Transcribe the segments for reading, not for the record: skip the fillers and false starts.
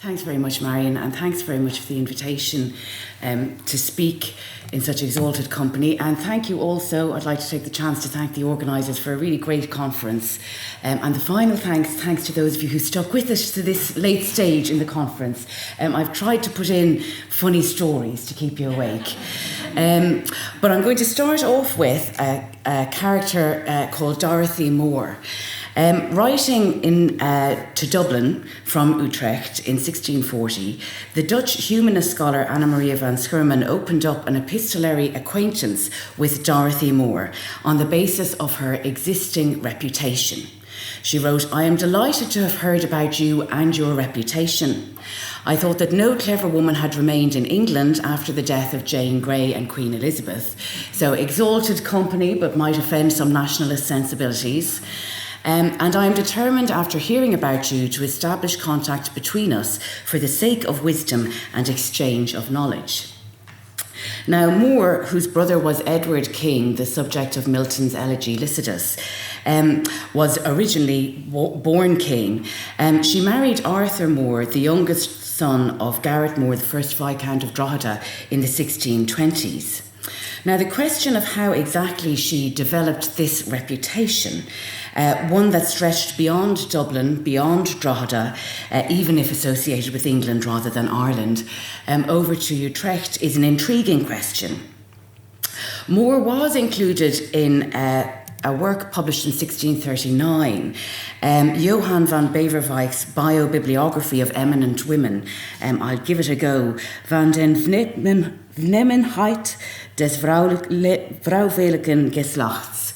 Thanks very much, Marion, and thanks very much for the invitation to speak in such exalted company. And thank you also, I'd like to take the chance to thank the organisers for a really great conference. And the final thanks to those of you who stuck with us to this late stage in the conference. I've tried to put in funny stories to keep you awake. But I'm going to start off with a character called Dorothy Moore. Writing to Dublin from Utrecht in 1640, the Dutch humanist scholar Anna Maria van Schurman opened up an epistolary acquaintance with Dorothy Moore on the basis of her existing reputation. She wrote, "I am delighted to have heard about you and your reputation. I thought that no clever woman had remained in England after the death of Jane Grey and Queen Elizabeth. So exalted company, but might offend some nationalist sensibilities. And I am determined, after hearing about you, to establish contact between us for the sake of wisdom and exchange of knowledge." Now, Moore, whose brother was Edward King, the subject of Milton's elegy Lycidas, was originally born king. She married Arthur Moore, the youngest son of Garrett Moore, the first Viscount of Drogheda, in the 1620s. Now, the question of how exactly she developed this reputation, one that stretched beyond Dublin, beyond Drogheda, even if associated with England rather than Ireland, over to Utrecht, is an intriguing question. Moore was included in a work published in 1639, Johann van Beverwijck's biobibliography of eminent women. I'll give it a go. Van den Vnemmenheit des vrouwelijken geslachts.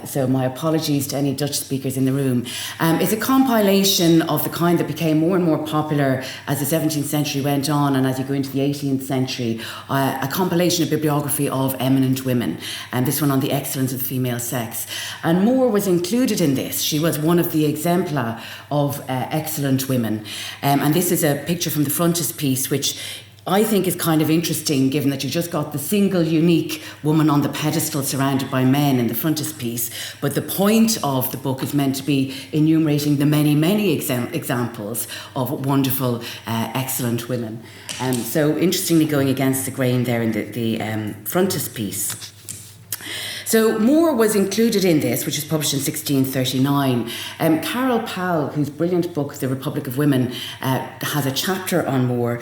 So my apologies to any Dutch speakers in the room. It's a compilation of the kind that became more and more popular as the 17th century went on and as you go into the 18th century, a compilation of bibliography of eminent women, and this one on the excellence of the female sex. And Moore was included in this. She was one of the exemplar of excellent women. And this is a picture from the frontispiece, which I think is kind of interesting, given that you just got the single unique woman on the pedestal surrounded by men in the frontispiece. But the point of the book is meant to be enumerating the many, many examples of wonderful, excellent women. So interestingly going against the grain there in the frontispiece. So Moore was included in this, which was published in 1639. Carol Powell, whose brilliant book, The Republic of Women, has a chapter on Moore,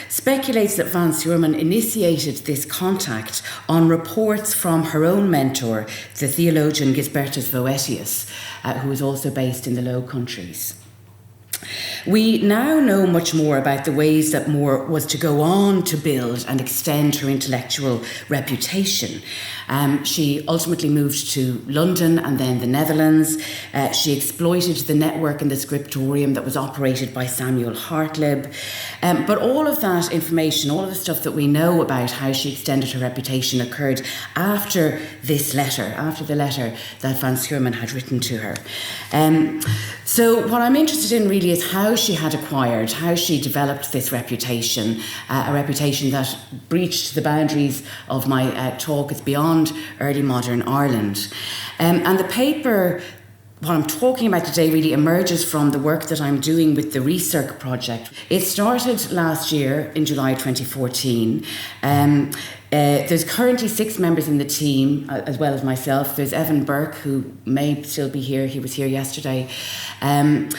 speculates that Van Schurman initiated this contact on reports from her own mentor, the theologian Gisbertus Voetius, who was also based in the Low Countries. We now know much more about the ways that Moore was to go on to build and extend her intellectual reputation. She ultimately moved to London and then the Netherlands. She exploited the network and the scriptorium that was operated by Samuel Hartlib. But all of that information, all of the stuff that we know about how she extended her reputation occurred after this letter, after the letter that Van Schurman had written to her. So what I'm interested in really is how she had acquired, how she developed this reputation, a reputation that breached the boundaries of my talk. It's beyond early modern Ireland. And the paper, what I'm talking about today, really emerges from the work that I'm doing with the Research project. It started last year in July 2014. There's currently 6 members in the team, as well as myself. There's Evan Burke, who may still be here. He was here yesterday. And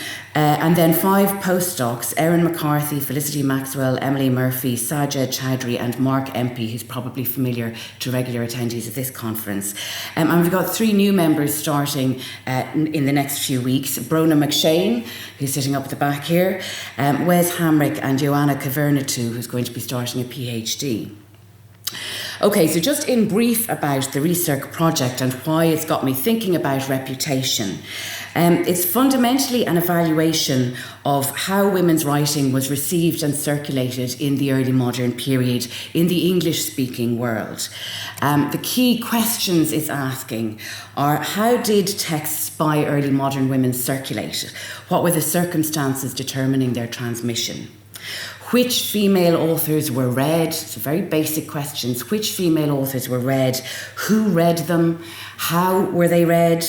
then 5 postdocs, Erin McCarthy, Felicity Maxwell, Emily Murphy, Sajed Chowdhury and Mark Empey, who's probably familiar to regular attendees of this conference. And we've got 3 new members starting in the next few weeks. Brona McShane, who's sitting up at the back here, Wes Hamrick and Joanna Cavernatu, who's going to be starting a PhD. Okay, so just in brief about the Research project and why it's got me thinking about reputation. It's fundamentally an evaluation of how women's writing was received and circulated in the early modern period in the English-speaking world. The key questions it's asking are: how did texts by early modern women circulate? What were the circumstances determining their transmission? Which female authors were read? So very basic questions. Which female authors were read? Who read them? How were they read?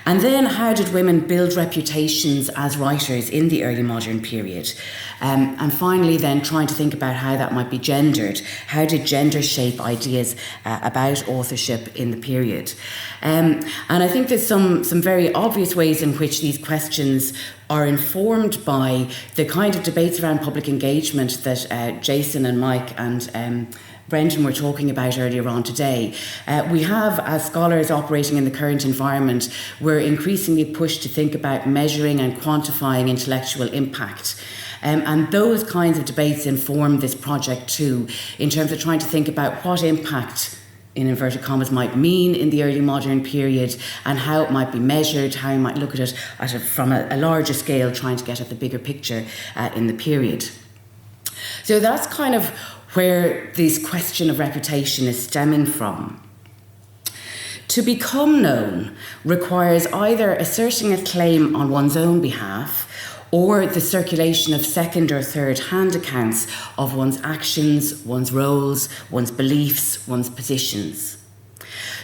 And then how did women build reputations as writers in the early modern period? And finally then trying to think about how that might be gendered. How did gender shape ideas about authorship in the period? And I think there's some very obvious ways in which these questions are informed by the kind of debates around public engagement that Jason and Mike and Brendan were talking about earlier on today. We have, as scholars operating in the current environment, we're increasingly pushed to think about measuring and quantifying intellectual impact. And those kinds of debates inform this project too, in terms of trying to think about what impact, in inverted commas, might mean in the early modern period and how it might be measured, how you might look at it from a larger scale, trying to get at the bigger picture in the period. So that's kind of where this question of reputation is stemming from. To become known requires either asserting a claim on one's own behalf or the circulation of second or third hand accounts of one's actions, one's roles, one's beliefs, one's positions.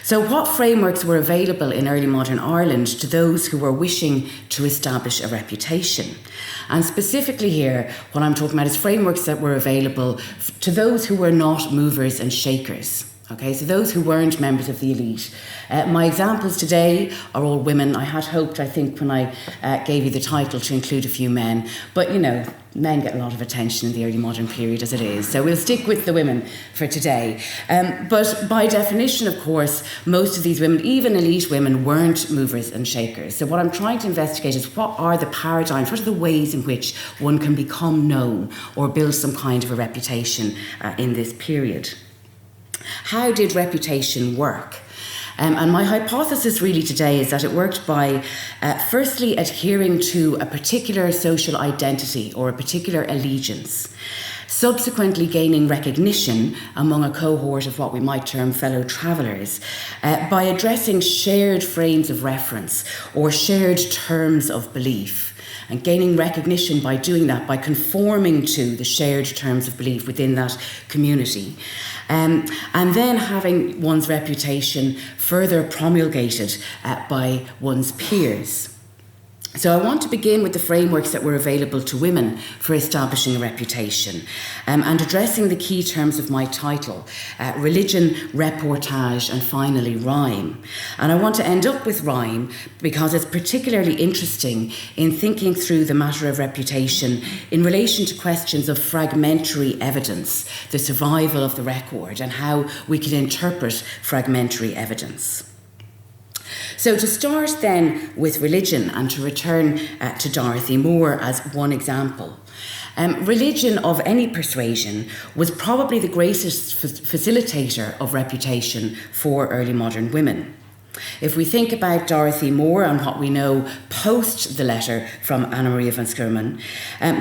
So what frameworks were available in early modern Ireland to those who were wishing to establish a reputation? And specifically here, what I'm talking about is frameworks that were available to those who were not movers and shakers. Okay, so those who weren't members of the elite. My examples today are all women. I had hoped, I think, when I gave you the title to include a few men. But, you know, men get a lot of attention in the early modern period as it is. So we'll stick with the women for today. But by definition, of course, most of these women, even elite women, weren't movers and shakers. So what I'm trying to investigate is what are the paradigms, what are the ways in which one can become known or build some kind of a reputation in this period. How did reputation work? And my hypothesis really today is that it worked by firstly adhering to a particular social identity or a particular allegiance, subsequently gaining recognition among a cohort of what we might term fellow travellers by addressing shared frames of reference or shared terms of belief. And gaining recognition by doing that, by conforming to the shared terms of belief within that community. And then having one's reputation further promulgated by one's peers. So I want to begin with the frameworks that were available to women for establishing a reputation and addressing the key terms of my title, religion, reportage, and finally rhyme. And I want to end up with rhyme because it's particularly interesting in thinking through the matter of reputation in relation to questions of fragmentary evidence, the survival of the record, and how we can interpret fragmentary evidence. So to start then with religion and to return to Dorothy Moore as one example. Religion of any persuasion was probably the greatest facilitator of reputation for early modern women. If we think about Dorothy Moore and what we know post the letter from Anna Maria van Schurman,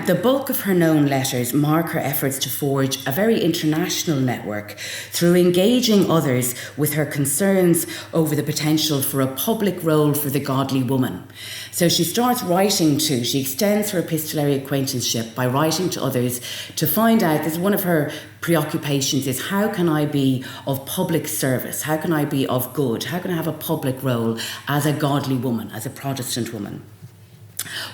the bulk of her known letters mark her efforts to forge a very international network through engaging others with her concerns over the potential for a public role for the godly woman. So she starts writing she extends her epistolary acquaintanceship by writing to others to find out, this is one of her preoccupations, is how can I be of public service? How can I be of good? How can I have a public role as a godly woman, as a Protestant woman?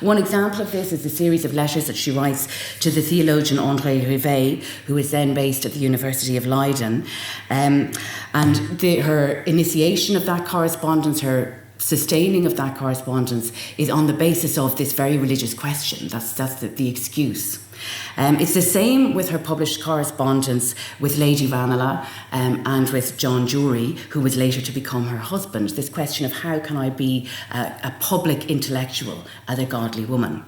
One example of this is the series of letters that she writes to the theologian André Rivet, who is then based at the University of Leiden. And her initiation of that correspondence, her sustaining of that correspondence is on the basis of this very religious question. That's the excuse. It's the same with her published correspondence with Lady Ranelagh and with John Jury, who was later to become her husband. This question of how can I be a public intellectual as a godly woman.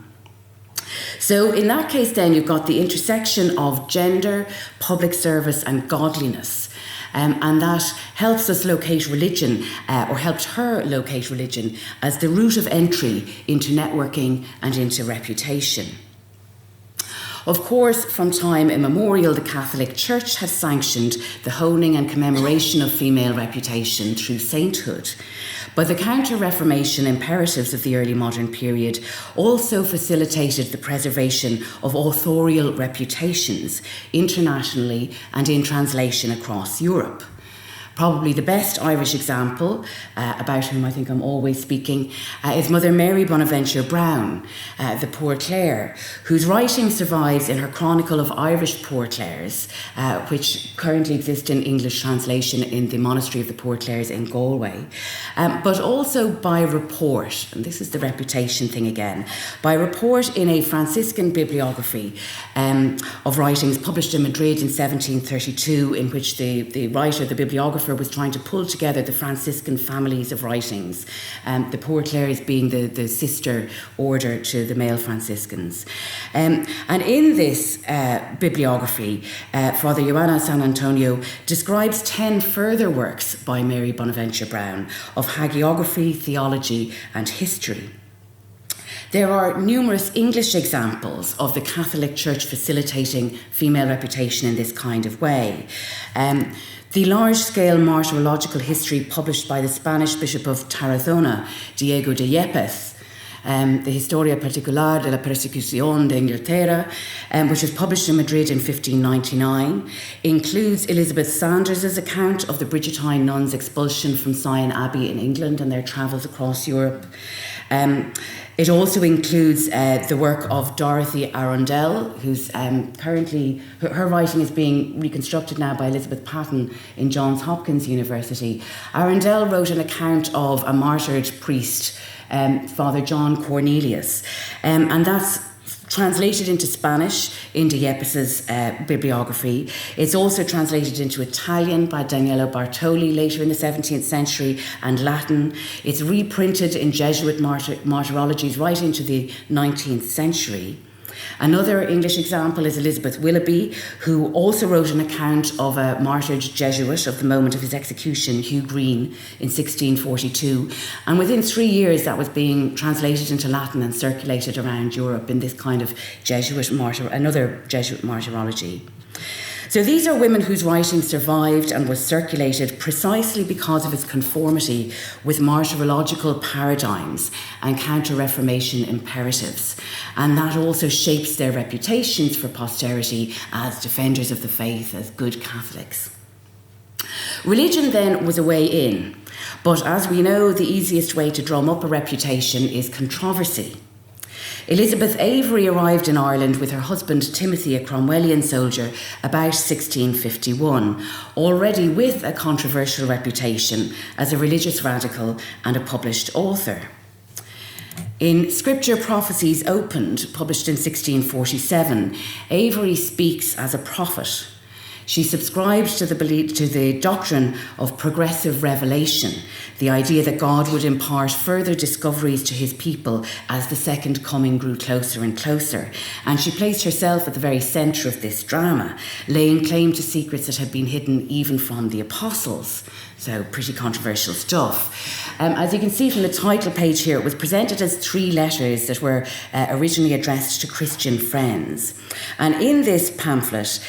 So in that case then you've got the intersection of gender, public service and godliness. And that helps us locate religion, or helped her locate religion, as the route of entry into networking and into reputation. Of course, from time immemorial, the Catholic Church has sanctioned the honing and commemoration of female reputation through sainthood. But the Counter-Reformation imperatives of the early modern period also facilitated the preservation of authorial reputations internationally and in translation across Europe. Probably the best Irish example, about whom I think I'm always speaking, is Mother Mary Bonaventure Brown, the Poor Clare, whose writing survives in her Chronicle of Irish Poor Clares, which currently exists in English translation in the Monastery of the Poor Clares in Galway, but also by report, and this is the reputation thing again, by report in a Franciscan bibliography of writings published in Madrid in 1732, in which the writer, the bibliographer, was trying to pull together the Franciscan families of writings, the Poor Clares being the sister order to the male Franciscans. And in this bibliography, Father Joana San Antonio describes 10 further works by Mary Bonaventure Brown of hagiography, theology, and history. There are numerous English examples of the Catholic Church facilitating female reputation in this kind of way. The large-scale martyrological history published by the Spanish Bishop of Tarazona, Diego de Yepes, the Historia Particular de la Persecución de Inglaterra, which was published in Madrid in 1599, includes Elizabeth Sanders's account of the Bridgetine nuns' expulsion from Sion Abbey in England and their travels across Europe. It also includes the work of Dorothy Arundel, who's currently, her writing is being reconstructed now by Elizabeth Patton in Johns Hopkins University. Arundel wrote an account of a martyred priest, Father John Cornelius, and that's translated into Spanish into Yepes's bibliography. It's also translated into Italian by Daniele Bartoli later in the 17th century, and Latin. It's reprinted in Jesuit martyrologies right into the 19th century. Another English example is Elizabeth Willoughby, who also wrote an account of a martyred Jesuit of the moment of his execution, Hugh Green, in 1642. And within 3 years, that was being translated into Latin and circulated around Europe in this kind of another Jesuit martyrology. So these are women whose writing survived and was circulated precisely because of its conformity with martyrological paradigms and counter-Reformation imperatives. And that also shapes their reputations for posterity as defenders of the faith, as good Catholics. Religion then was a way in, but as we know, the easiest way to drum up a reputation is controversy. Elizabeth Avery arrived in Ireland with her husband Timothy, a Cromwellian soldier, about 1651, already with a controversial reputation as a religious radical and a published author. In Scripture Prophecies Opened, published in 1647, Avery speaks as a prophet. She subscribed to the doctrine of progressive revelation, the idea that God would impart further discoveries to his people as the second coming grew closer and closer. And she placed herself at the very centre of this drama, laying claim to secrets that had been hidden even from the apostles. So pretty controversial stuff. As you can see from the title page here, it was presented as 3 letters that were originally addressed to Christian friends. And in this pamphlet,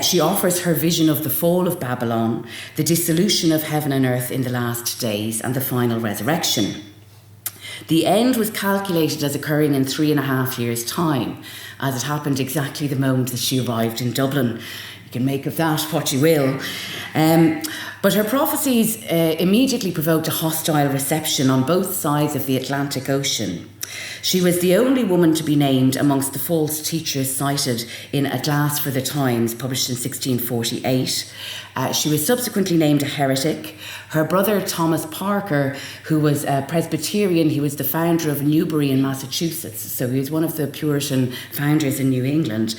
she offers her vision of the fall of Babylon, the dissolution of heaven and earth in the last days, and the final resurrection. The end was calculated as occurring in 3.5 years' time, as it happened exactly the moment that she arrived in Dublin. You can make of that what you will. But her prophecies immediately provoked a hostile reception on both sides of the Atlantic Ocean. She was the only woman to be named amongst the false teachers cited in A Glass for the Times, published in 1648. She was subsequently named a heretic. Her brother, Thomas Parker, who was a Presbyterian, he was the founder of Newbury in Massachusetts, so he was one of the Puritan founders in New England,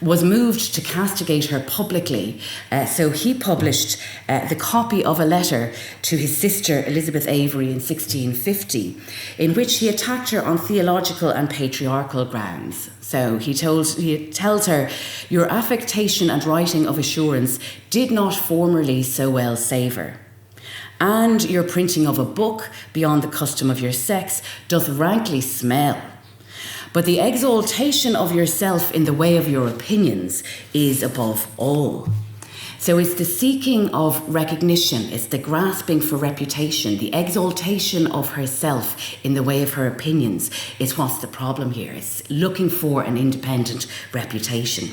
was moved to castigate her publicly. So he published the copy of a letter to his sister Elizabeth Avery in 1650, in which he attacked her on theological and patriarchal grounds. So he tells her, "Your affectation and writing of assurance did not formerly so well savour. And your printing of a book beyond the custom of your sex doth rankly smell. But the exaltation of yourself in the way of your opinions is above all." So it's the seeking of recognition, it's the grasping for reputation, the exaltation of herself in the way of her opinions is what's the problem here. It's looking for an independent reputation.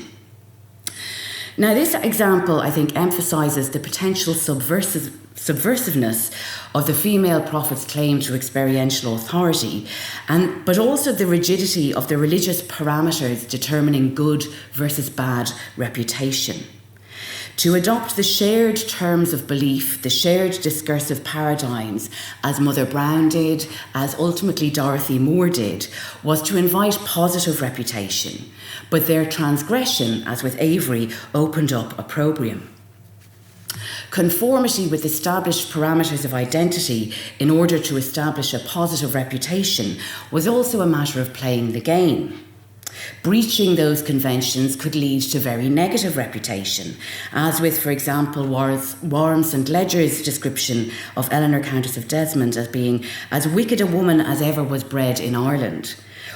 Now, this example, I think, emphasises the potential subversiveness of the female prophet's claim to experiential authority, but also the rigidity of the religious parameters determining good versus bad reputation. To adopt the shared terms of belief, the shared discursive paradigms, as Mother Brown did, as ultimately Dorothy Moore did, was to invite positive reputation, but their transgression, as with Avery, opened up opprobrium. Conformity with established parameters of identity in order to establish a positive reputation was also a matter of playing the game. Breaching those conventions could lead to very negative reputation, as with, for example, Warham St. Ledger's description of Eleanor Countess of Desmond as being as wicked a woman as ever was bred in Ireland,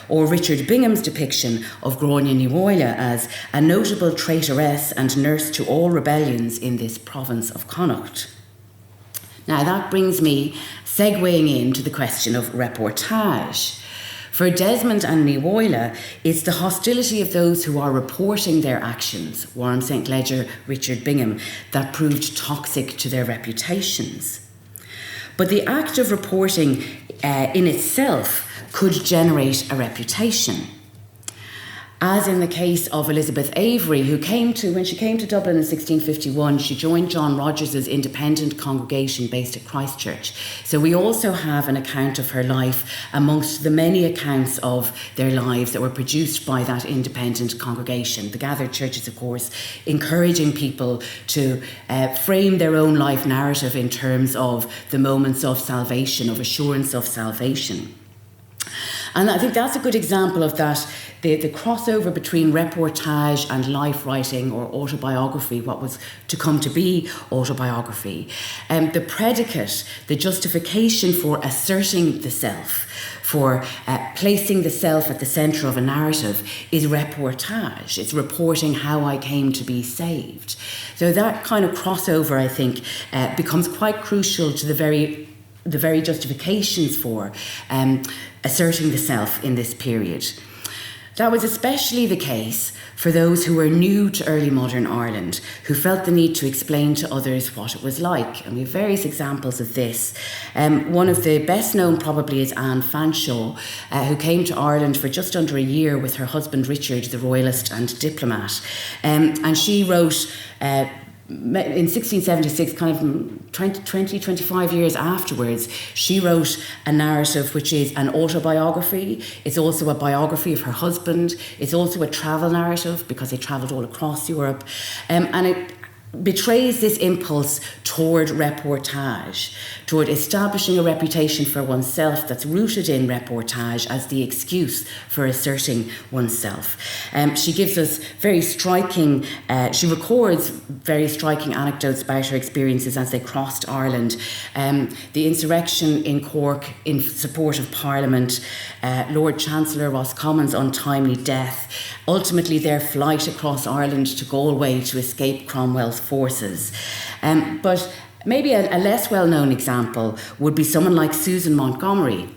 or Richard Bingham's depiction of Gráinne ní Mhaile as a notable traitoress and nurse to all rebellions in this province of Connacht. Now that brings me segueing into the question of reportage. For Desmond and ní Mhaile, it's the hostility of those who are reporting their actions, Warham St. Ledger, Richard Bingham, that proved toxic to their reputations. But the act of reporting in itself could generate a reputation. As in the case of Elizabeth Avery, when she came to Dublin in 1651, she joined John Rogers's independent congregation based at Christchurch. So we also have an account of her life amongst the many accounts of their lives that were produced by that independent congregation. The gathered churches, of course, encouraging people to frame their own life narrative in terms of the moments of salvation, of assurance of salvation. And I think that's a good example of that, the crossover between reportage and life writing or autobiography, what was to come to be autobiography. The predicate, the justification for asserting the self, for placing the self at the centre of a narrative is reportage. It's reporting how I came to be saved. So that kind of crossover, I think, becomes quite crucial to the very justifications for asserting the self in this period. That was especially the case for those who were new to early modern Ireland, who felt the need to explain to others what it was like. And we have various examples of this. One of the best known probably is Anne Fanshawe, who came to Ireland for just under a year with her husband Richard, the royalist and diplomat. And she wrote in 1676, kind of 25 years afterwards, she wrote a narrative which is an autobiography. It's also a biography of her husband. It's also a travel narrative because they travelled all across Europe. And it betrays this impulse toward reportage, toward establishing a reputation for oneself that's rooted in reportage as the excuse for asserting oneself. She gives us she records very striking anecdotes about her experiences as they crossed Ireland. The insurrection in Cork in support of Parliament, Lord Chancellor Roscommon's untimely death, ultimately their flight across Ireland to Galway to escape Cromwell's forces. But maybe a less well-known example would be someone like Susan Montgomery,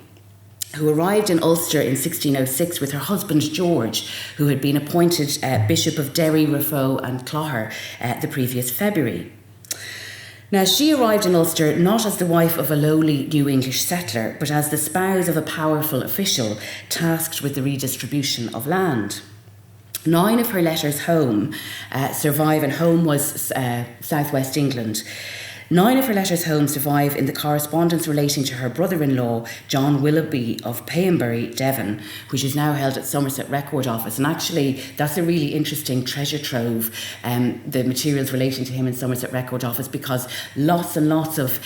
who arrived in Ulster in 1606 with her husband George, who had been appointed Bishop of Derry, Raphoe and Clogher the previous February. Now, she arrived in Ulster not as the wife of a lowly New English settler, but as the spouse of a powerful official tasked with the redistribution of land. 9 of her letters home survive, and home was southwest England. 9 of her letters home survive in the correspondence relating to her brother-in-law, John Willoughby of Paynebury, Devon, which is now held at Somerset Record Office. And actually, that's a really interesting treasure trove, the materials relating to him in Somerset Record Office, because lots and lots of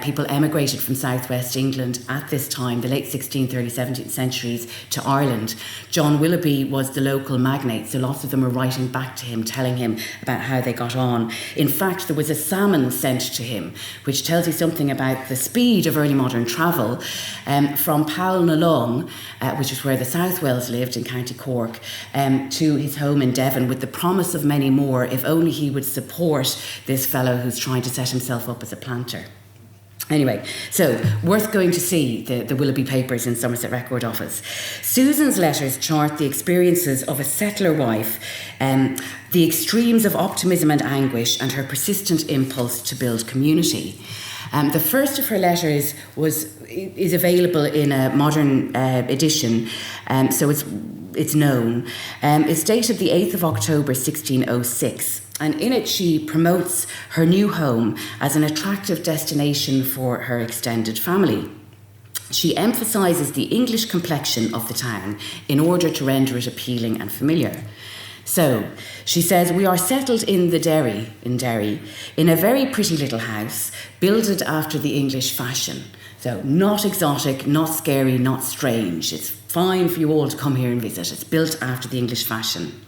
people emigrated from southwest England at this time, the late 16th, early 17th centuries, to Ireland. John Willoughby was the local magnate, so lots of them were writing back to him, telling him about how they got on. In fact, there was a salmon sent to him, which tells you something about the speed of early modern travel from Powell-na-Long, which is where the Southwells lived in County Cork, to his home in Devon, with the promise of many more if only he would support this fellow who's trying to set himself up as a planter. Anyway, so worth going to see the Willoughby papers in Somerset Record Office. Susan's letters chart the experiences of a settler wife, the extremes of optimism and anguish, and her persistent impulse to build community. The first of her letters is available in a modern edition, so it's known. It's dated the 8th of October 1606. And in it, she promotes her new home as an attractive destination for her extended family. She emphasises the English complexion of the town in order to render it appealing and familiar. So, she says, we are settled in Derry, in a very pretty little house, builded after the English fashion. So, not exotic, not scary, not strange. It's fine for you all to come here and visit. It's built after the English fashion.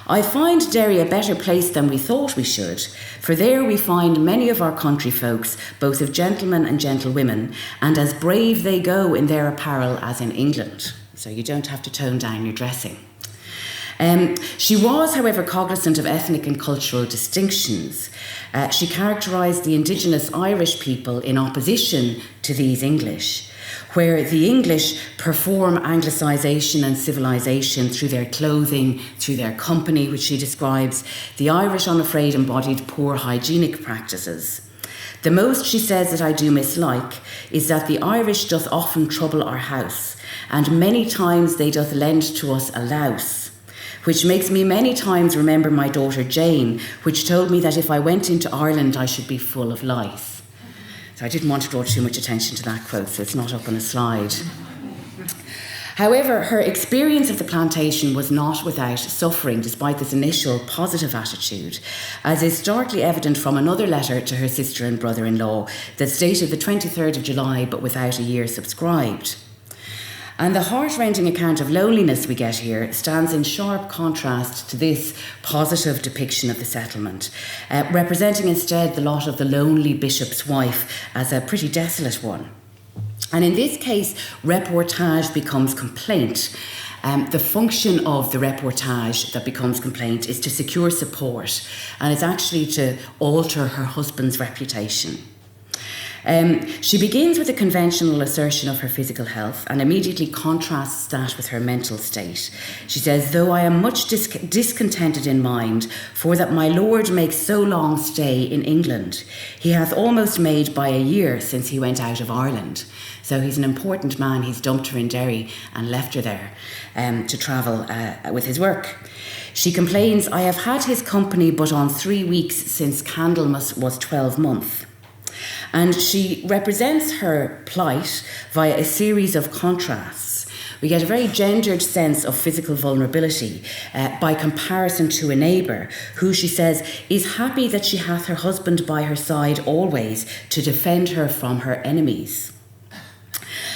I find Derry a better place than we thought we should, for there we find many of our country folks, both of gentlemen and gentlewomen, and as brave they go in their apparel as in England. So you don't have to tone down your dressing. She was, however, cognizant of ethnic and cultural distinctions. She characterised the indigenous Irish people in opposition to these English, where the English perform Anglicisation and civilisation through their clothing, through their company, which she describes. The Irish, I'm afraid, embodied poor hygienic practices. The most, she says, that I do mislike is that the Irish doth often trouble our house, and many times they doth lend to us a louse, which makes me many times remember my daughter Jane, which told me that if I went into Ireland I should be full of lice. So I didn't want to draw too much attention to that quote, so it's not up on a slide. However, her experience of the plantation was not without suffering, despite this initial positive attitude, as is starkly evident from another letter to her sister and brother-in-law that's dated the 23rd of July, but without a year subscribed. And the heart-rending account of loneliness we get here stands in sharp contrast to this positive depiction of the settlement, representing instead the lot of the lonely bishop's wife as a pretty desolate one. And in this case, reportage becomes complaint. The function of the reportage that becomes complaint is to secure support, and it's actually to alter her husband's reputation. She begins with a conventional assertion of her physical health and immediately contrasts that with her mental state. She says, though I am much discontented in mind, for that my lord makes so long stay in England, he hath almost made by a year since he went out of Ireland. So he's an important man. He's dumped her in Derry and left her there to travel with his work. She complains, I have had his company but on 3 weeks since Candlemas was 12 months. And she represents her plight via a series of contrasts. We get a very gendered sense of physical vulnerability by comparison to a neighbour who, she says, is happy that she hath her husband by her side always to defend her from her enemies.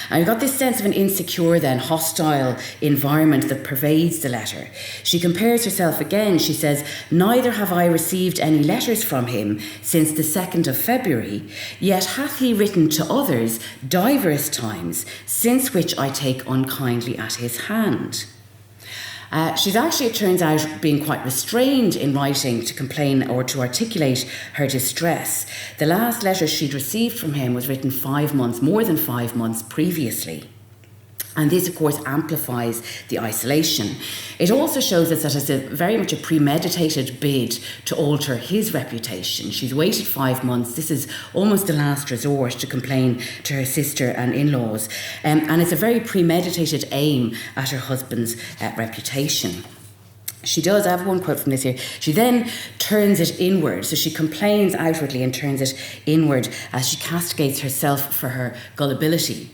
And we've got this sense of an insecure, then hostile environment that pervades the letter. She compares herself again. She says, neither have I received any letters from him since the 2nd of February, yet hath he written to others divers times, since which I take unkindly at his hand. She's actually, it turns out, being quite restrained in writing to complain or to articulate her distress. The last letter she'd received from him was written more than 5 months previously. And this, of course, amplifies the isolation. It also shows us that it's very much a premeditated bid to alter his reputation. She's waited 5 months. This is almost the last resort to complain to her sister and in-laws. And it's a very premeditated aim at her husband's reputation. She does, I have one quote from this here, she then turns it inward. So she complains outwardly and turns it inward as she castigates herself for her gullibility.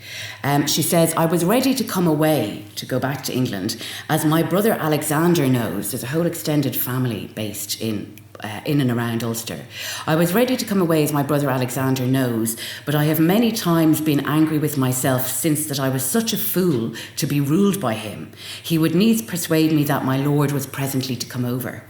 She says, I was ready to come away, to go back to England, as my brother Alexander knows. There's a whole extended family based in and around Ulster. I was ready to come away as my brother Alexander knows, but I have many times been angry with myself since that I was such a fool to be ruled by him. He would needs persuade me that my lord was presently to come over.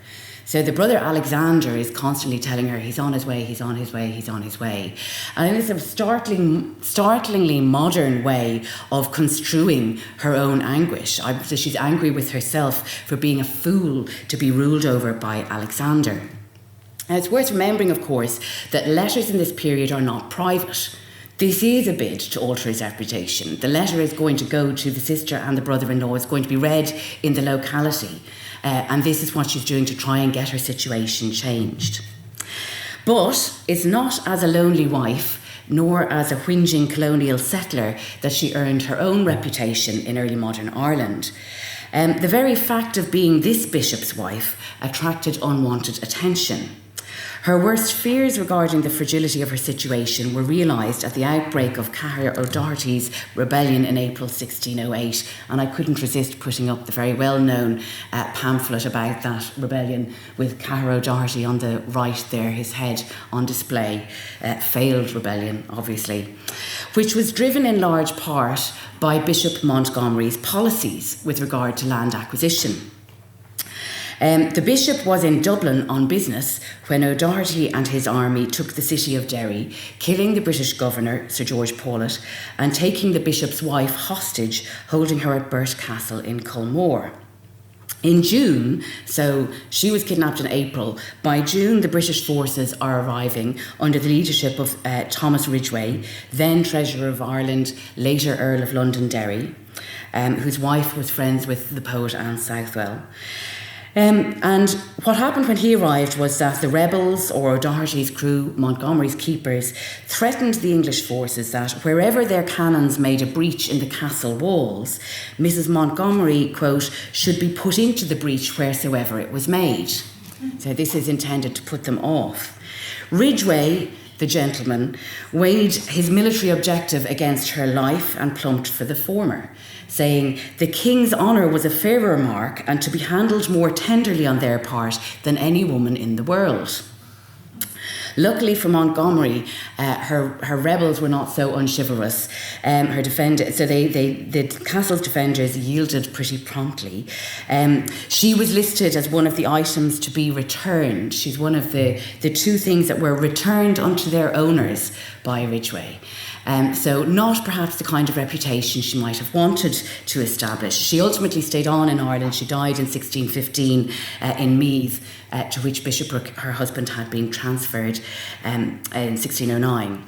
So the brother Alexander is constantly telling her he's on his way, he's on his way, he's on his way. And it's a startlingly modern way of construing her own anguish. So she's angry with herself for being a fool to be ruled over by Alexander. Now, it's worth remembering, of course, that letters in this period are not private. This is a bid to alter his reputation. The letter is going to go to the sister and the brother-in-law. It's going to be read in the locality. And this is what she's doing to try and get her situation changed. But it's not as a lonely wife, nor as a whinging colonial settler, that she earned her own reputation in early modern Ireland. The very fact of being this bishop's wife attracted unwanted attention. Her worst fears regarding the fragility of her situation were realised at the outbreak of Cahir O'Doherty's rebellion in April 1608, and I couldn't resist putting up the very well-known pamphlet about that rebellion with Cahir O'Doherty on the right there, his head on display. Failed rebellion, obviously, which was driven in large part by Bishop Montgomery's policies with regard to land acquisition. The bishop was in Dublin on business when O'Doherty and his army took the city of Derry, killing the British governor, Sir George Paulet, and taking the bishop's wife hostage, holding her at Burt Castle in Culmore. In June, so she was kidnapped in April, by June the British forces are arriving under the leadership of Thomas Ridgway, then Treasurer of Ireland, later Earl of Londonderry, whose wife was friends with the poet Anne Southwell. And what happened when he arrived was that the rebels, or O'Doherty's crew, Montgomery's keepers, threatened the English forces that wherever their cannons made a breach in the castle walls, Mrs. Montgomery, quote, should be put into the breach wheresoever it was made. So this is intended to put them off. Ridgway, the gentleman, weighed his military objective against her life and plumped for the former, saying the king's honour was a fairer mark and to be handled more tenderly on their part than any woman in the world. Luckily for Montgomery, her rebels were not so unchivalrous. The castle's defenders yielded pretty promptly. She was listed as one of the items to be returned. She's one of the two things that were returned unto their owners by Ridgway. So not perhaps the kind of reputation she might have wanted to establish. She ultimately stayed on in Ireland. She died in 1615 in Meath, to which bishopric her husband had been transferred in 1609.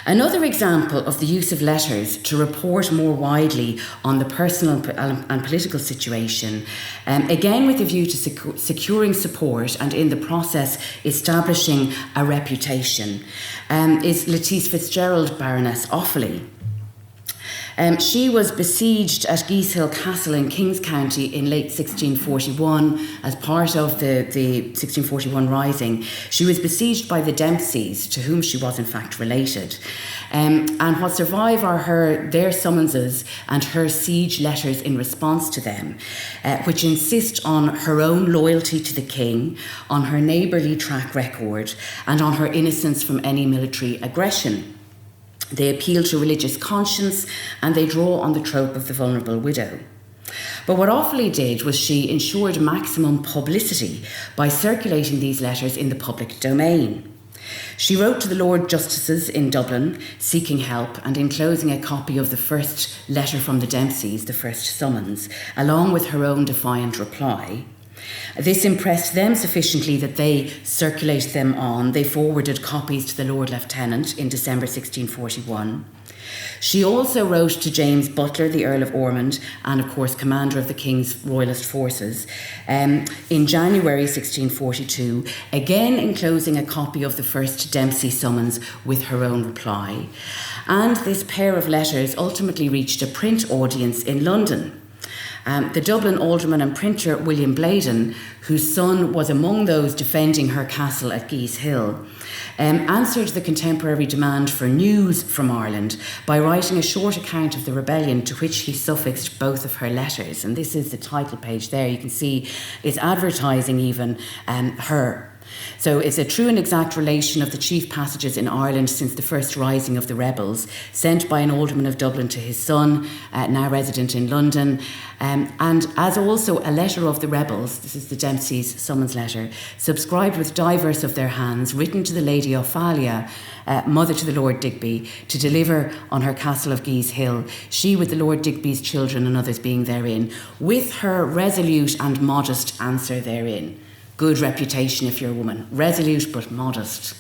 Another example of the use of letters to report more widely on the personal and political situation, again with a view to securing support and in the process establishing a reputation, is Lettice Fitzgerald, Baroness Offaly. She was besieged at Geeshill Castle in Kings County in late 1641 as part of the 1641 rising. She was besieged by the Dempseys, to whom she was in fact related. And what survive are their summonses and her siege letters in response to them, which insist on her own loyalty to the king, on her neighbourly track record, and on her innocence from any military aggression. They appeal to religious conscience and they draw on the trope of the vulnerable widow. But what Offaly did was she ensured maximum publicity by circulating these letters in the public domain. She wrote to the Lord Justices in Dublin seeking help and enclosing a copy of the first letter from the Dempseys, the first summons, along with her own defiant reply. This impressed them sufficiently that they circulated them on. They forwarded copies to the Lord Lieutenant in December 1641. She also wrote to James Butler, the Earl of Ormond, and of course commander of the King's Royalist forces, in January 1642, again enclosing a copy of the first Dempsey summons with her own reply. And this pair of letters ultimately reached a print audience in London. The Dublin alderman and printer William Bladen, whose son was among those defending her castle at Geeshill, answered the contemporary demand for news from Ireland by writing a short account of the rebellion to which he suffixed both of her letters. And this is the title page there. You can see it's advertising even her. So it's a true and exact relation of the chief passages in Ireland since the first rising of the rebels, sent by an alderman of Dublin to his son, now resident in London, and as also a letter of the rebels, this is the Dempsey's summons letter, subscribed with divers of their hands, written to the Lady Ophalia, mother to the Lord Digby, to deliver on her castle of Geeshill, she with the Lord Digby's children and others being therein, with her resolute and modest answer therein. Good reputation if you're a woman, resolute but modest.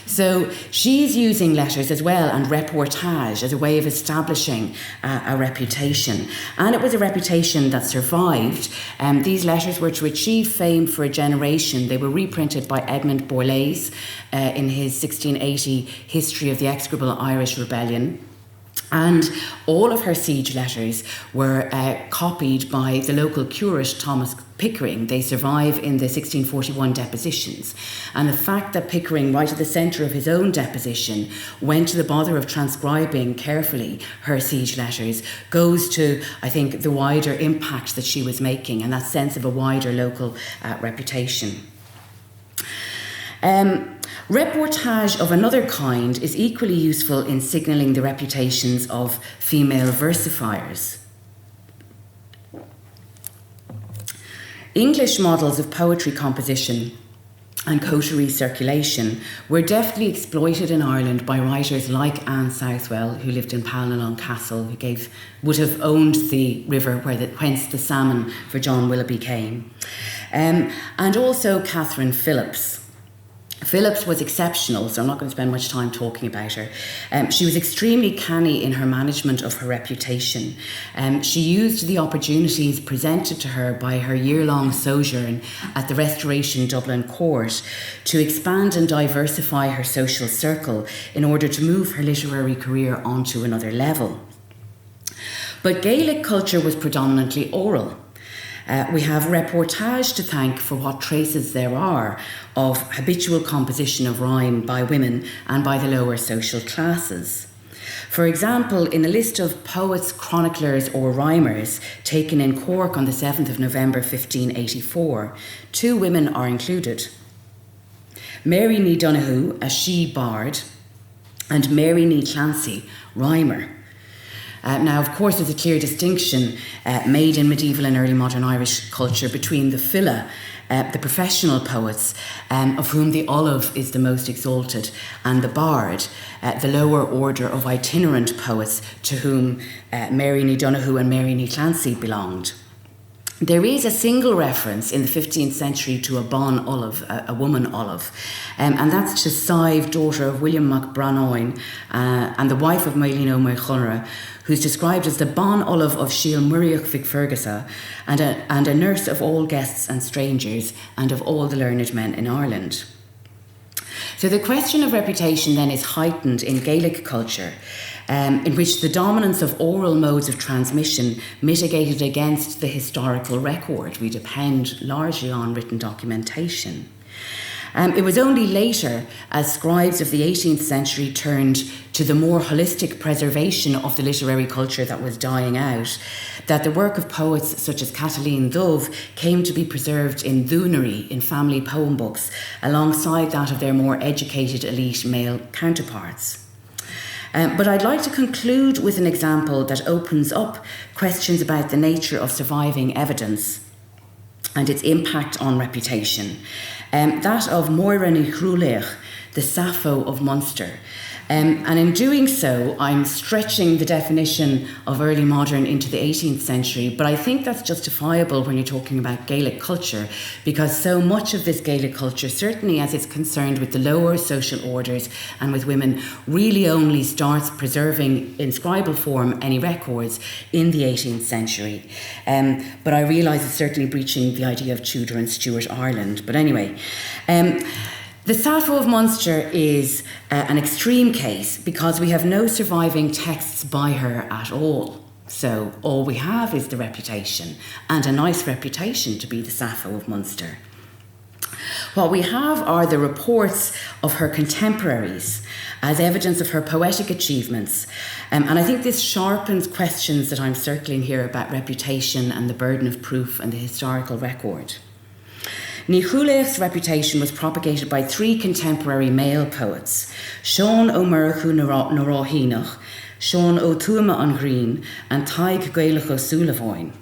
So she's using letters as well and reportage as a way of establishing a reputation. And it was a reputation that survived. These letters were to achieve fame for a generation. They were reprinted by Edmund Borlase in his 1680 History of the Execrable Irish Rebellion. And all of her siege letters were copied by the local curate Thomas Pickering. They survive in the 1641 depositions. And the fact that Pickering, right at the centre of his own deposition, went to the bother of transcribing carefully her siege letters goes to, I think, the wider impact that she was making and that sense of a wider local reputation. Reportage of another kind is equally useful in signalling the reputations of female versifiers. English models of poetry composition and coterie circulation were deftly exploited in Ireland by writers like Anne Southwell, who lived in Ballinalone Castle, who would have owned the river whence the salmon for John Willoughby came, and also Catherine Phillips. Phillips was exceptional, so I'm not going to spend much time talking about her. She was extremely canny in her management of her reputation. She used the opportunities presented to her by her year-long sojourn at the Restoration Dublin Court to expand and diversify her social circle in order to move her literary career onto another level. But Gaelic culture was predominantly oral. We have reportage to thank for what traces there are of habitual composition of rhyme by women and by the lower social classes. For example, in a list of poets, chroniclers or rhymers taken in Cork on the 7th of November 1584, 2 women are included. Marie-Louise Coolahan, a she bard, and Mary-Ní Clancy, rhymer. Now, of course, there's a clear distinction made in medieval and early modern Irish culture between the filla, the professional poets, of whom the olive is the most exalted, and the bard, the lower order of itinerant poets to whom Mary-Louise Coolahan and Mary-Ní Clancy belonged. There is a single reference in the 15th century to a bon olive, a woman olive, and that's to Sive, daughter of William MacBranoin, and the wife of Maelino Mochonra, who's described as the bon olive of Shiel Muriach Vicfergusa and a nurse of all guests and strangers and of all the learned men in Ireland. So the question of reputation then is heightened in Gaelic culture, in which the dominance of oral modes of transmission mitigated against the historical record. We depend largely on written documentation. It was only later, as scribes of the 18th century turned to the more holistic preservation of the literary culture that was dying out, that the work of poets such as Kathleen Dove came to be preserved in dhúnarí, in family poem books, alongside that of their more educated elite male counterparts. But I'd like to conclude with an example that opens up questions about the nature of surviving evidence and its impact on reputation. That of Moira ní Chrúlaich, the Sappho of Munster. And in doing so, I'm stretching the definition of early modern into the 18th century, but I think that's justifiable when you're talking about Gaelic culture, because so much of this Gaelic culture, certainly as it's concerned with the lower social orders and with women, really only starts preserving in scribal form any records in the 18th century. But I realise it's certainly breaching the idea of Tudor and Stuart Ireland. But anyway, the Sappho of Munster is an extreme case because we have no surviving texts by her at all. So all we have is the reputation, and a nice reputation to be the Sappho of Munster. What we have are the reports of her contemporaries as evidence of her poetic achievements. And I think this sharpens questions that I'm circling here about reputation and the burden of proof and the historical record. Ní Chrúlaich's reputation was propagated by 3 contemporary male poets, Sean O'Murchu na Ráhínach, Sean O'Tuama an Green, and Taig Gaelach O'Sulavoin.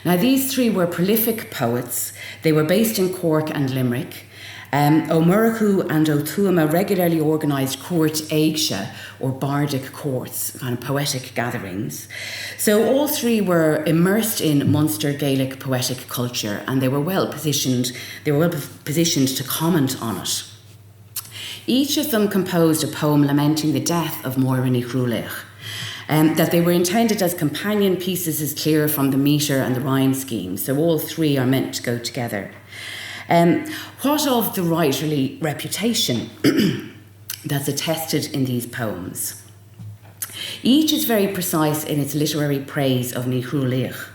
Now, these 3 were prolific poets. They were based in Cork and Limerick. O'Murchu and O'Tuama regularly organised court aigsha, or bardic courts, kind of poetic gatherings. So all 3 were immersed in Munster Gaelic poetic culture, and they were well positioned to comment on it. Each of them composed a poem lamenting the death of Moira ní Chrúlaich. That they were intended as companion pieces is clear from the metre and the rhyme scheme, so all three are meant to go together. What of the writerly reputation that's attested in these poems? Each is very precise in its literary praise of Ní Chrúlaich.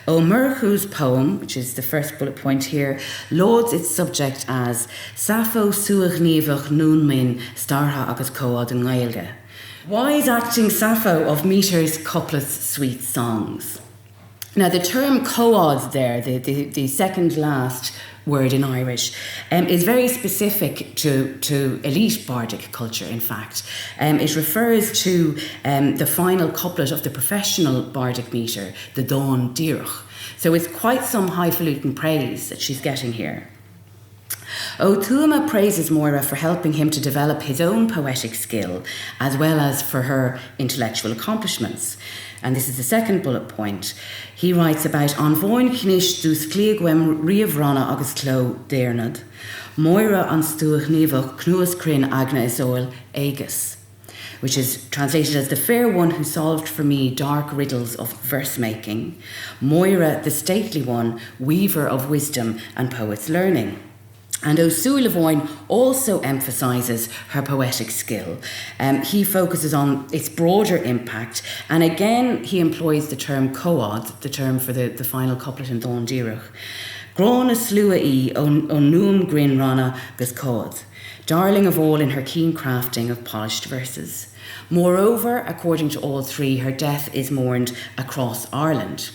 Ó Murchu's poem, which is the first bullet point here, lauds its subject as Sappho suach níomhach nún min startha agus cóád an Gaeilge. Wise acting Sappho of metres, couplets, sweet songs. Now the term cóád there, the second last word in Irish, is very specific to elite bardic culture, in fact. It refers to the final couplet of the professional bardic metre, the Dón Díreach. So it's quite some highfalutin praise that she's getting here. Ó Tuama praises Moira for helping him to develop his own poetic skill as well as for her intellectual accomplishments. And this is the second bullet point. He writes about An bhain cnish dús clíagwem riamhrana agus cló déirnad, Moira an stúach níomhach cnuas crin agna isoil agus, which is translated as the fair one who solved for me dark riddles of verse making, Moira the stately one, weaver of wisdom and poet's learning. And Ó Sualainn also emphasises her poetic skill. He focuses on its broader impact, and again he employs the term cóád, the term for the final couplet in Dón Díreach. Grán is slua í ó nuam grin rana gus cód, darling of all in her keen crafting of polished verses. Moreover, according to all three, her death is mourned across Ireland.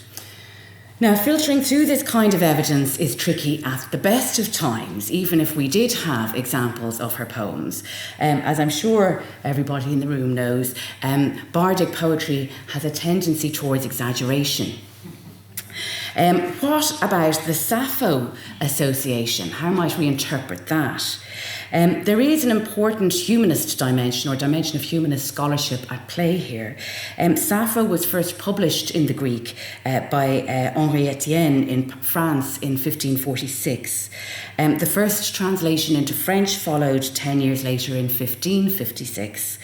Now, filtering through this kind of evidence is tricky at the best of times, even if we did have examples of her poems. As I'm sure everybody in the room knows, bardic poetry has a tendency towards exaggeration. What about the Sappho association? How might we interpret that? There is an important humanist dimension, or dimension of humanist scholarship at play here. Sappho was first published in the Greek by Henri Etienne in France in 1546. The first translation into French followed 10 years later in 1556.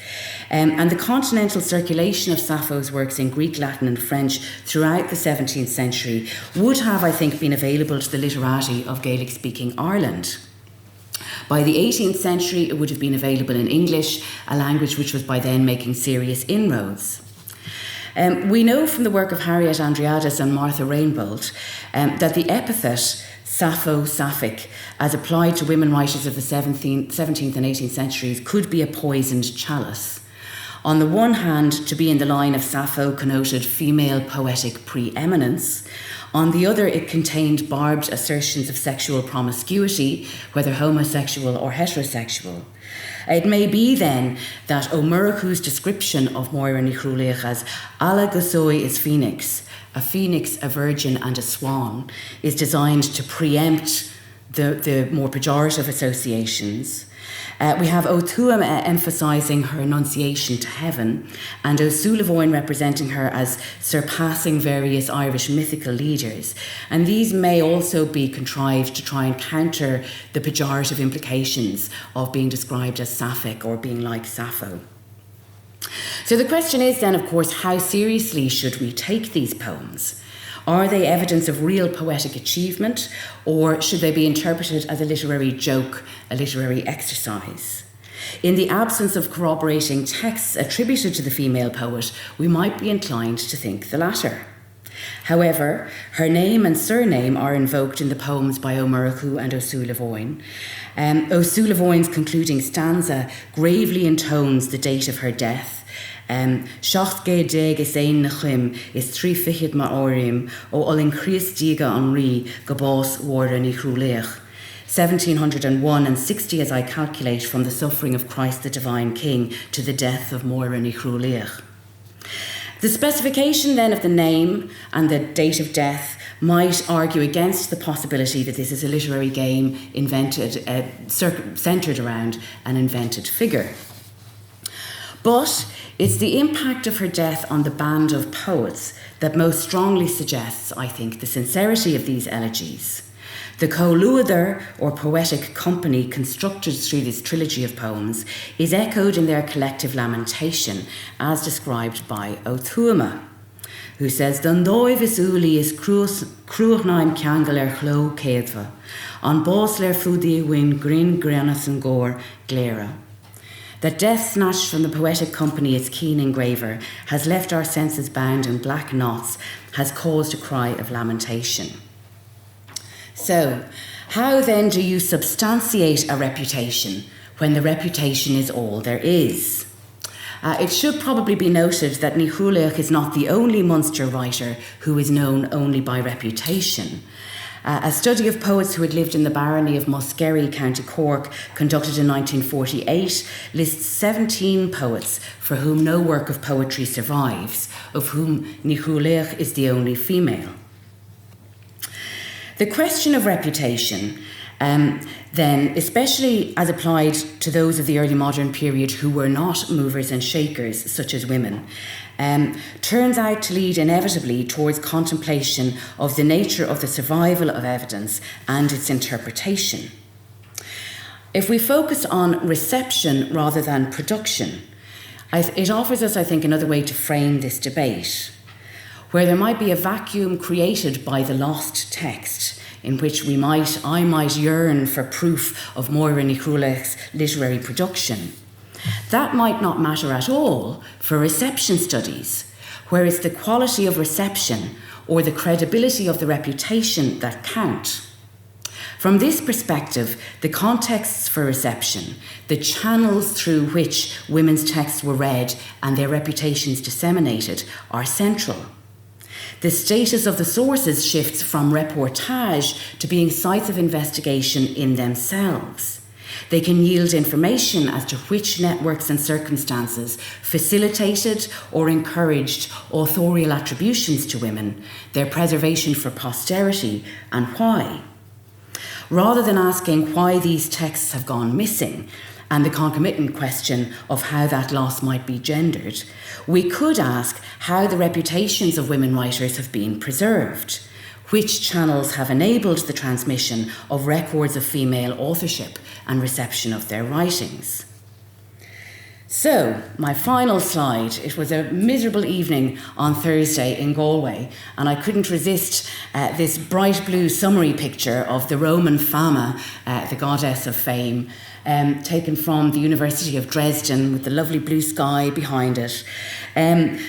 And the continental circulation of Sappho's works in Greek, Latin and French throughout the 17th century would have, I think, been available to the literati of Gaelic-speaking Ireland. By the 18th century, it would have been available in English, a language which was by then making serious inroads. We know from the work of Harriet Andreadis and Martha Rainbolt that the epithet Sappho-Sapphic, as applied to women writers of the 17th and 18th centuries, could be a poisoned chalice. On the one hand, to be in the line of Sappho connoted female poetic preeminence. On the other, it contained barbed assertions of sexual promiscuity, whether homosexual or heterosexual. It may be then that Ó Murchu's description of Moira ní Chrúlaich as Alla Gosoi is Phoenix, a phoenix, a virgin and a swan, is designed to preempt the more pejorative associations. We have Ó Tuama emphasising her annunciation to heaven, and Ó Sualainn representing her as surpassing various Irish mythical leaders. And these may also be contrived to try and counter the pejorative implications of being described as sapphic or being like Sappho. So the question is then, of course, how seriously should we take these poems? Are they evidence of real poetic achievement, or should they be interpreted as a literary joke, a literary exercise? In the absence of corroborating texts attributed to the female poet, we might be inclined to think the latter. However, her name and surname are invoked in the poems by Ó Murchu and Ó Sualainn. Ó Sualainn's concluding stanza gravely intones the date of her death. Seacht gé déag is éin na chim is trí fichiad ma áirim ó olin Chríos díga an rí go bás Moira ní Chrúlaich. 1701 and 60 as I calculate from the suffering of Christ the Divine King to the death of Moira ní Chrúlaich. The specification then of the name and the date of death might argue against the possibility that this is a literary game centred around an invented figure. But it's the impact of her death on the band of poets that most strongly suggests, I think, the sincerity of these elegies. The co-luadar, or poetic company, constructed through this trilogy of poems, is echoed in their collective lamentation, as described by O'Tuama, who says, "Don dóibh is uli is cruachnaim ceangal chlo céadfa, an bós leir fúdi win grin granas and gore glera." That death snatched from the poetic company its keen engraver has left our senses bound in black knots, has caused a cry of lamentation. So, how then do you substantiate a reputation when the reputation is all there is? It should probably be noted that Ní Chruailnigh is not the only Munster writer who is known only by reputation. A study of poets who had lived in the barony of Muskerry, County Cork, conducted in 1948, lists 17 poets for whom no work of poetry survives, of whom Ní Chruailnigh is the only female. The question of reputation, then, especially as applied to those of the early modern period who were not movers and shakers, such as women, turns out to lead inevitably towards contemplation of the nature of the survival of evidence and its interpretation. If we focus on reception rather than production, it offers us, I think, another way to frame this debate, where there might be a vacuum created by the lost text, in which I might yearn for proof of Moira Ní Chruailnigh's literary production. That might not matter at all for reception studies, where it's the quality of reception or the credibility of the reputation that count. From this perspective, the contexts for reception, the channels through which women's texts were read and their reputations disseminated, are central. The status of the sources shifts from reportage to being sites of investigation in themselves. They can yield information as to which networks and circumstances facilitated or encouraged authorial attributions to women, their preservation for posterity, and why. Rather than asking why these texts have gone missing, and the concomitant question of how that loss might be gendered, we could ask how the reputations of women writers have been preserved, which channels have enabled the transmission of records of female authorship and reception of their writings. So, my final slide. It was a miserable evening on Thursday in Galway, and I couldn't resist this bright blue summary picture of the Roman Fama, the goddess of fame, taken from the University of Dresden with the lovely blue sky behind it.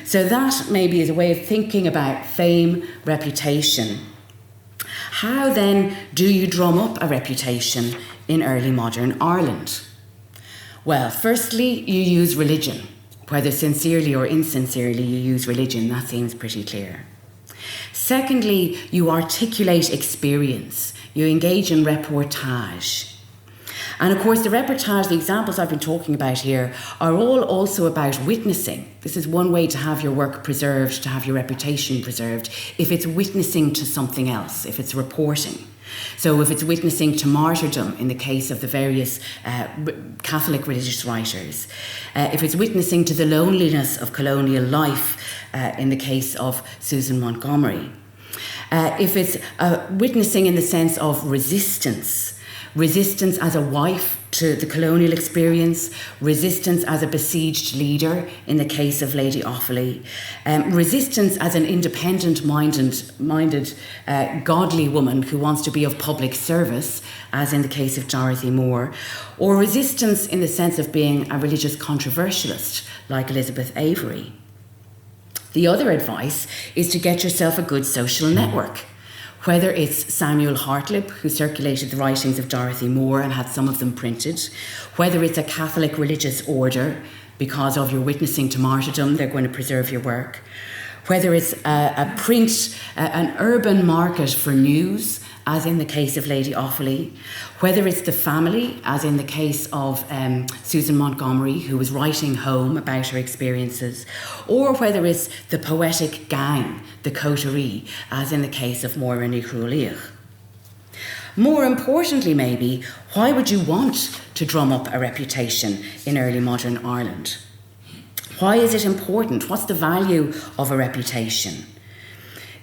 So that maybe is a way of thinking about fame, reputation. How then do you drum up a reputation in early modern Ireland? Well, firstly, you use religion. Whether sincerely or insincerely, you use religion. That seems pretty clear. Secondly, you articulate experience. You engage in reportage. And of course, the reportage, the examples I've been talking about here, are all also about witnessing. This is one way to have your work preserved, to have your reputation preserved, if it's witnessing to something else, if it's reporting. So if it's witnessing to martyrdom in the case of the various Catholic religious writers, if it's witnessing to the loneliness of colonial life in the case of Susan Montgomery, if it's witnessing in the sense of resistance as a wife to the colonial experience, resistance as a besieged leader in the case of Lady Offaly, resistance as an independent-minded, godly woman who wants to be of public service, as in the case of Dorothy Moore, or resistance in the sense of being a religious controversialist like Elizabeth Avery. The other advice is to get yourself a good social network. Whether it's Samuel Hartlib, who circulated the writings of Dorothy Moore and had some of them printed, whether it's a Catholic religious order, because of your witnessing to martyrdom, they're going to preserve your work, whether it's a print, an urban market for news, as in the case of Lady Offaly, whether it's the family, as in the case of Susan Montgomery, who was writing home about her experiences, or whether it's the poetic gang, the coterie, as in the case of Moira Ní Chruailnigh. More importantly, maybe, why would you want to drum up a reputation in early modern Ireland? Why is it important? What's the value of a reputation?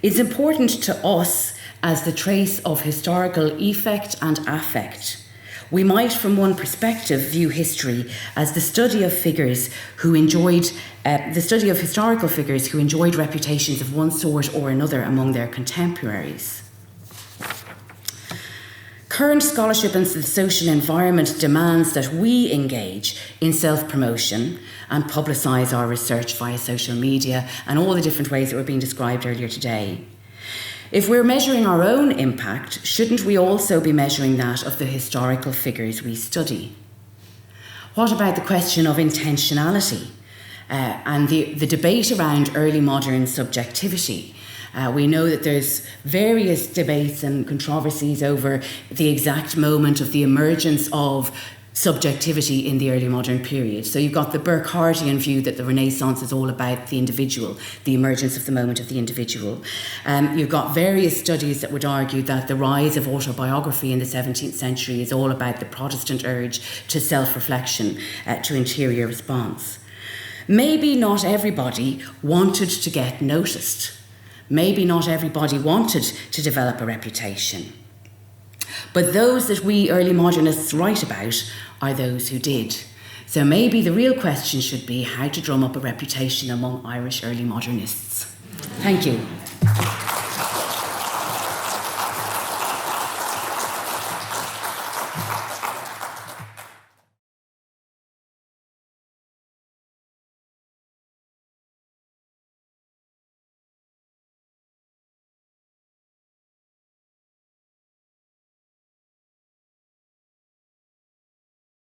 It's important to us as the trace of historical effect and affect. We might, from one perspective, view history as the study of figures who enjoyed, the study of historical figures who enjoyed reputations of one sort or another among their contemporaries. Current scholarship and the social environment demands that we engage in self-promotion and publicise our research via social media and all the different ways that were being described earlier today. If we're measuring our own impact, shouldn't we also be measuring that of the historical figures we study? What about the question of intentionality and the debate around early modern subjectivity? We know that there's various debates and controversies over the exact moment of the emergence of subjectivity in the early modern period. So you've got the Burkhardian view that the Renaissance is all about the individual, the emergence of the moment of the individual. You've got various studies that would argue that the rise of autobiography in the 17th century is all about the Protestant urge to self-reflection, to interior response. Maybe not everybody wanted to get noticed. Maybe not everybody wanted to develop a reputation. But those that we early modernists write about are those who did. So maybe the real question should be how to drum up a reputation among Irish early modernists. Thank you.